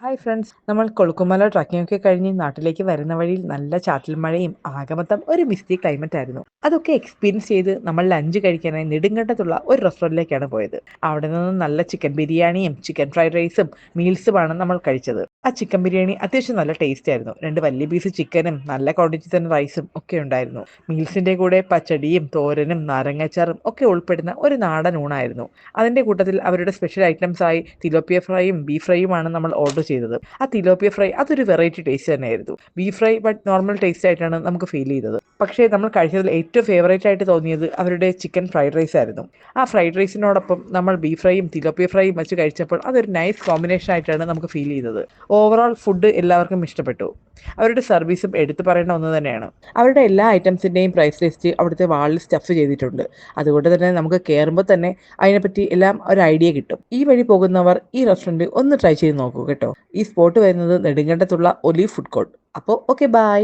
Hi friends, നമ്മൾ Kolukkumalai trekking ഒക്കെ കഴിഞ്ഞ് നാട്ടിലേക്ക് വരുന്ന വഴിയിൽ നല്ല ചാറ്റൽ മഴയും ആകെ ഒരു മിസ്റ്റി ക്ലൈമറ്റ് ആയിരുന്നു. അതൊക്കെ എക്സ്പീരിയൻസ് ചെയ്ത് നമ്മൾ ലഞ്ച് കഴിക്കാനായി നെടുങ്കണ്ടത്തുള്ള ഒരു റെസ്റ്റോറൻറ്റിലേക്കാണ് പോയത്. അവിടെ നിന്ന് നല്ല ചിക്കൻ ബിരിയാണിയും ചിക്കൻ ഫ്രൈഡ് റൈസും മീൽസുമാണ് നമ്മൾ കഴിച്ചത്. ആ ചിക്കൻ ബിരിയാണി അത്യാവശ്യം നല്ല ടേസ്റ്റ് ആയിരുന്നു. 2 വലിയ പീസ് ചിക്കനും നല്ല ക്വാണ്ടിറ്റി തന്നെ റൈസും ഒക്കെ ഉണ്ടായിരുന്നു. മീൽസിന്റെ കൂടെ പച്ചടിയും തോരനും നാരങ്ങാച്ചാറും ഒക്കെ ഉൾപ്പെടുന്ന ഒരു നാടൻ ഊണായിരുന്നു. അതിന്റെ കൂട്ടത്തിൽ അവരുടെ സ്പെഷ്യൽ ഐറ്റംസ് ആയി തിലോപ്പിയ ഫ്രൈയും ബീഫ് ഫ്രൈയുമാണ് നമ്മൾ ഓർഡർ ചെയ്തത്. ആ തിലോപ്പിയ ഫ്രൈ അതൊരു വെറൈറ്റി ടേസ്റ്റ് തന്നെയായിരുന്നു. Beef fry but normal taste ആയിട്ടാണ് നമുക്ക് ഫീൽ ചെയ്തത്. പക്ഷേ നമ്മൾ കഴിച്ചതിൽ ഏറ്റവും ഫേവറേറ്റ് ആയിട്ട് തോന്നിയത് അവരുടെ ചിക്കൻ ഫ്രൈഡ് റൈസ് ആയിരുന്നു. ആ ഫ്രൈഡ് റൈസിനോടൊപ്പം നമ്മൾ ബീഫ് ഫ്രൈയും തിലോപ്പിയ ഫ്രൈയും വെച്ച് കഴിച്ചപ്പോൾ അതൊരു നൈസ് കോമ്പിനേഷൻ ആയിട്ടാണ് നമുക്ക് ഫീൽ ചെയ്തത്. ഓവറോൾ ഫുഡ് എല്ലാവർക്കും ഇഷ്ടപ്പെട്ടു. അവരുടെ സർവീസും എടുത്തു പറയേണ്ട ഒന്ന് തന്നെയാണ്. അവരുടെ എല്ലാ ഐറ്റംസിൻ്റെയും പ്രൈസ് ലിസ്റ്റ് അവിടുത്തെ വാളിൽ സ്റ്റഫ് ചെയ്തിട്ടുണ്ട്. അതുകൊണ്ട് തന്നെ നമുക്ക് കയറുമ്പോൾ തന്നെ അതിനെപ്പറ്റി എല്ലാം ഒരു ഐഡിയ കിട്ടും. ഈ വഴി പോകുന്നവർ ഈ റെസ്റ്റോറൻറ്റ് ഒന്ന് ട്രൈ ചെയ്ത് നോക്കൂ കേട്ടോ. ഈ സ്പോട്ട് വരുന്നത് നെടുങ്കണ്ടത്തുള്ള ഒലീവ് ഫുഡ് കോർട്ട്. അപ്പോൾ ഓക്കെ, ബൈ.